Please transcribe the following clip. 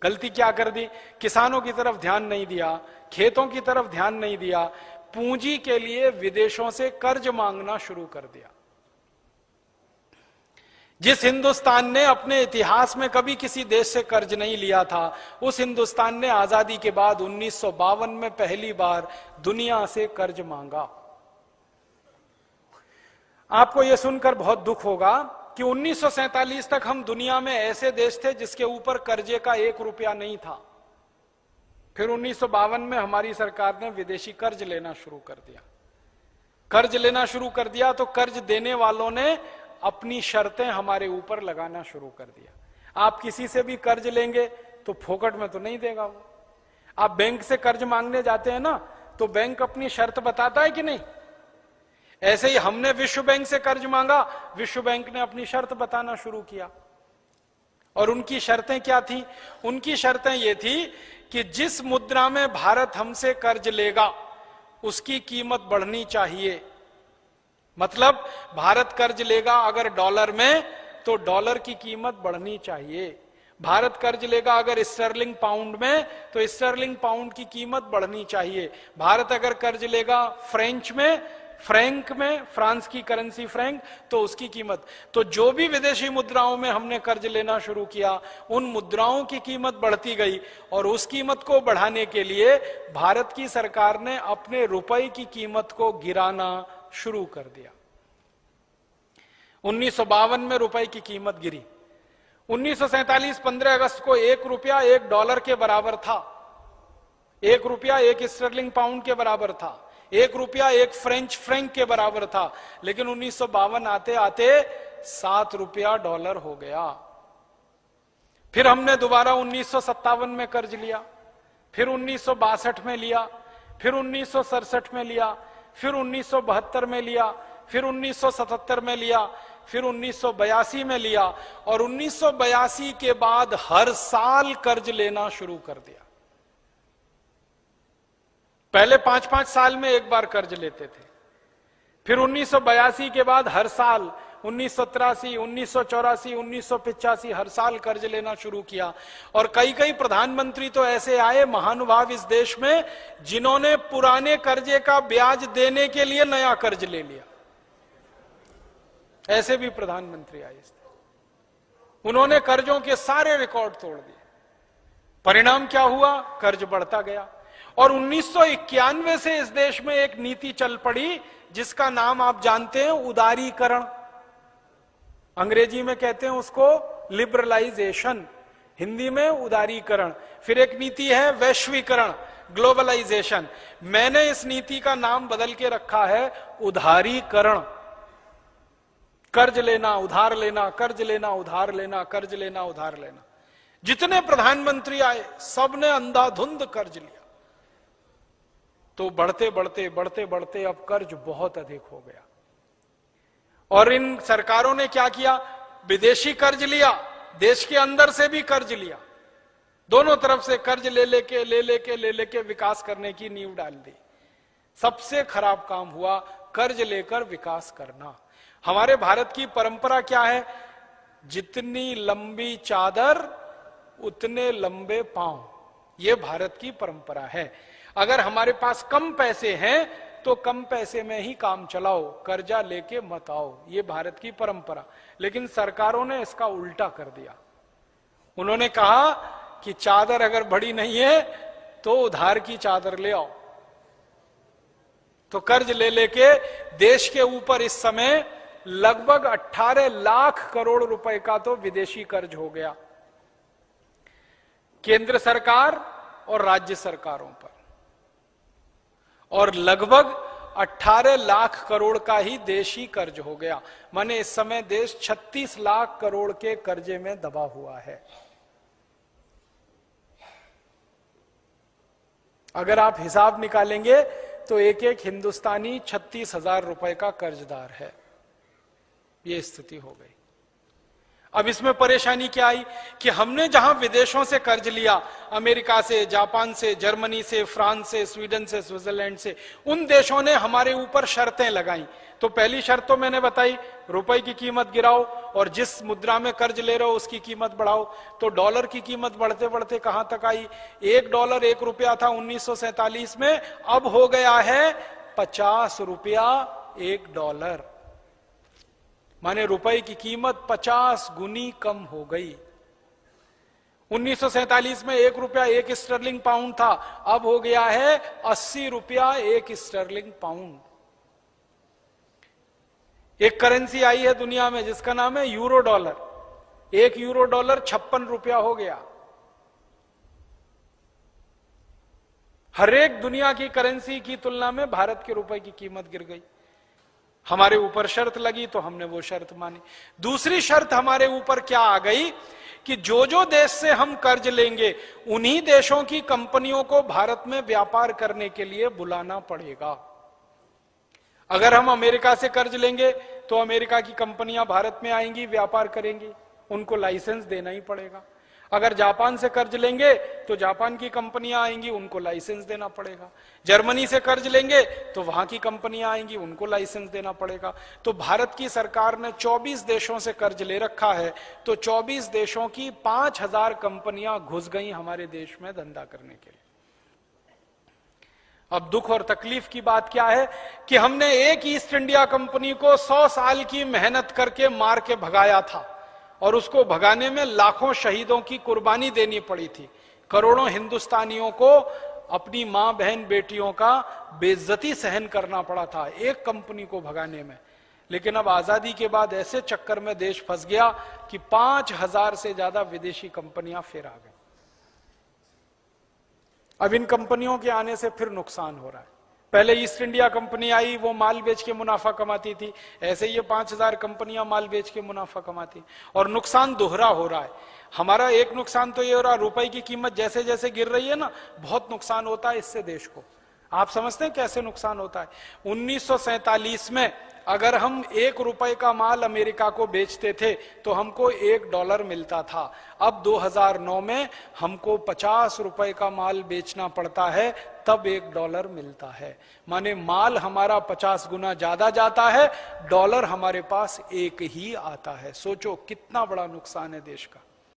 गलती क्या कर दी? किसानों की तरफ ध्यान नहीं दिया, खेतों की तरफ ध्यान नहीं दिया, पूंजी के लिए विदेशों से कर्ज मांगना शुरू कर दिया। जिस हिंदुस्तान ने अपने इतिहास में कभी किसी देश से कर्ज नहीं लिया था, उस हिंदुस्तान ने आजादी के बाद 1952 में पहली बार दुनिया से कर्ज मांगा। आपको यह सुनकर बहुत दुख होगा कि 1947 तक हम दुनिया में ऐसे देश थे जिसके ऊपर कर्जे का 1 रुपया नहीं था। फिर 1952 में हमारी सरकार ने विदेशी कर्ज लेना शुरू कर दिया। कर्ज लेना शुरू कर दिया तो कर्ज देने वालों ने अपनी शर्तें हमारे ऊपर लगाना शुरू कर दिया। आप किसी से भी कर्ज लेंगे तो फोकट में तो नहीं देगा वो। आप बैंक से कर्ज मांगने जाते हैं ना, तो बैंक अपनी शर्त बताता है कि नहीं? ऐसे ही हमने विश्व बैंक से कर्ज मांगा, विश्व बैंक ने अपनी शर्त बताना शुरू किया। और उनकी शर्तें क्या थी? उनकी शर्तें ये थी कि जिस मुद्रा में भारत हमसे कर्ज लेगा उसकी कीमत बढ़नी चाहिए। मतलब भारत कर्ज लेगा अगर डॉलर में, तो डॉलर की कीमत बढ़नी चाहिए। भारत कर्ज लेगा अगर स्टर्लिंग पाउंड में, तो स्टर्लिंग पाउंड की कीमत बढ़नी चाहिए। भारत अगर कर्ज लेगा फ्रेंच में, फ्रैंक में, फ्रांस की करेंसी फ्रैंक, तो उसकी कीमत। तो जो भी विदेशी मुद्राओं में हमने कर्ज लेना शुरू किया, उन मुद्राओं की कीमत बढ़ती गई। और उस कीमत को बढ़ाने के लिए भारत की सरकार ने अपने रुपए की कीमत को गिराना शुरू कर दिया। 1952 में रुपए की कीमत गिरी। 1947 15 अगस्त को 1 रुपया 1 डॉलर के बराबर था। 1 रुपया 1 स्टर्लिंग पाउंड के बराबर था। 1 रुपया 1 फ्रेंच फ्रैंक के बराबर था। लेकिन 1952 आते आते 7 रुपया डॉलर हो गया। फिर हमने दोबारा 1957 में कर्ज लिया, फिर 1962 में लिया, फिर 1967 में लिया, फिर 1972 में लिया, फिर 1977 में लिया, फिर 1982 में लिया। और 1982 के बाद हर साल कर्ज लेना शुरू कर दिया। पहले 5-5 साल में एक बार कर्ज लेते थे। फिर 1982 के बाद हर साल 1983, 1984, 1985 हर साल कर्ज लेना शुरू किया। और कई प्रधानमंत्री तो ऐसे आए महानुभाव इस देश में, जिन्होंने पुराने कर्जे का ब्याज देने के लिए नया कर्ज ले लिया। ऐसे भी प्रधानमंत्री आए इस देश। उन्होंने कर्जों के सारे रिकॉर्ड तोड़ दिए। परिणाम क्या हुआ? कर्ज बढ़ता गया। और 1991 से इस देश में एक नीति चल पड़ी जिसका नाम आप जानते हैं, उदारीकरण। अंग्रेजी में कहते हैं उसको लिबरलाइजेशन, हिंदी में उदारीकरण। फिर एक नीति है वैश्वीकरण, ग्लोबलाइजेशन। मैंने इस नीति का नाम बदल के रखा है उधारीकरण। कर्ज लेना, उधार लेना, कर्ज लेना, उधार लेना, कर्ज लेना, उधार लेना। जितने प्रधानमंत्री आए सबने अंधाधुंध कर्ज लिया। तो बढ़ते बढ़ते बढ़ते बढ़ते अब कर्ज बहुत अधिक हो गया। और इन सरकारों ने क्या किया? विदेशी कर्ज लिया, देश के अंदर से भी कर्ज लिया। दोनों तरफ से कर्ज ले लेके विकास करने की नींव डाल दी। सबसे खराब काम हुआ कर्ज लेकर विकास करना। हमारे भारत की परंपरा क्या है? जितनी लंबी चादर उतने लंबे पांव। यह भारत की परंपरा है। अगर हमारे पास कम पैसे हैं तो कम पैसे में ही काम चलाओ, कर्जा लेके मत आओ। ये भारत की परंपरा। लेकिन सरकारों ने इसका उल्टा कर दिया। उन्होंने कहा कि चादर अगर बड़ी नहीं है तो उधार की चादर ले आओ। तो कर्ज ले लेके देश के ऊपर इस समय लगभग 18 लाख करोड़ रुपए का तो विदेशी कर्ज हो गया, केंद्र सरकार और राज्य सरकारों पर। और लगभग 18 लाख करोड़ का ही देशी कर्ज हो गया। माने इस समय देश 36 लाख करोड़ के कर्जे में दबा हुआ है। अगर आप हिसाब निकालेंगे तो एक एक हिंदुस्तानी 36,000 रुपए का कर्जदार है। यह स्थिति हो गई। अब इसमें परेशानी क्या आई कि हमने जहां विदेशों से कर्ज लिया, अमेरिका से, जापान से, जर्मनी से, फ्रांस से, स्वीडन से, स्विट्जरलैंड से, उन देशों ने हमारे ऊपर शर्तें लगाई। तो पहली शर्त तो मैंने बताई, रुपए की कीमत गिराओ और जिस मुद्रा में कर्ज ले रहे हो उसकी कीमत बढ़ाओ। तो डॉलर की कीमत बढ़ते बढ़ते कहां तक आई? $1 1 रुपया था 1947 में, अब हो गया है 50 रुपया $1। माने रुपए की कीमत 50 गुनी कम हो गई। 1947 में 1 रुपया 1 स्टर्लिंग पाउंड था, अब हो गया है 80 रुपया 1 स्टर्लिंग पाउंड। एक करेंसी आई है दुनिया में जिसका नाम है यूरो डॉलर। 1 यूरो डॉलर 56 रुपया हो गया। हर एक दुनिया की करेंसी की तुलना में भारत के रुपए की कीमत गिर गई। हमारे ऊपर शर्त लगी तो हमने वो शर्त मानी। दूसरी शर्त हमारे ऊपर क्या आ गई कि जो जो देश से हम कर्ज लेंगे उन्हीं देशों की कंपनियों को भारत में व्यापार करने के लिए बुलाना पड़ेगा। अगर हम अमेरिका से कर्ज लेंगे तो अमेरिका की कंपनियां भारत में आएंगी, व्यापार करेंगी, उनको लाइसेंस देना ही पड़ेगा। अगर जापान से कर्ज लेंगे तो जापान की कंपनियां आएंगी, उनको लाइसेंस देना पड़ेगा। जर्मनी से कर्ज लेंगे तो वहां की कंपनियां आएंगी, उनको लाइसेंस देना पड़ेगा। तो भारत की सरकार ने 24 देशों से कर्ज ले रखा है, तो 24 देशों की 5000 कंपनियां घुस गई हमारे देश में धंधा करने के लिए। अब दुख और तकलीफ की बात क्या है कि हमने एक ईस्ट इंडिया कंपनी को 100 साल की मेहनत करके मार के भगाया था और उसको भगाने में लाखों शहीदों की कुर्बानी देनी पड़ी थी। करोड़ों हिंदुस्तानियों को अपनी मां बहन बेटियों का बेइज्जती सहन करना पड़ा था एक कंपनी को भगाने में। लेकिन अब आजादी के बाद ऐसे चक्कर में देश फंस गया कि 5000 से ज्यादा विदेशी कंपनियां फिर आ गई। अब इन कंपनियों के आने से फिर नुकसान हो रहा है। पहले ईस्ट इंडिया कंपनी आई, वो माल बेच के मुनाफा कमाती थी, ऐसे ये 5000 कंपनियां माल बेच के मुनाफा कमाती, और नुकसान दोहरा हो रहा है। हमारा एक नुकसान तो ये हो रहा, रुपए की कीमत जैसे जैसे गिर रही है ना, बहुत नुकसान होता है इससे देश को। आप समझते हैं कैसे नुकसान होता है? 1947 में अगर हम 1 रुपए का माल अमेरिका को बेचते थे तो हमको $1 मिलता था। अब 2009 में हमको 50 रुपए का माल बेचना पड़ता है, तब $1 मिलता है। माने माल हमारा 50 गुना ज्यादा जाता है, डॉलर हमारे पास 1 ही आता है। सोचो कितना बड़ा नुकसान है देश का।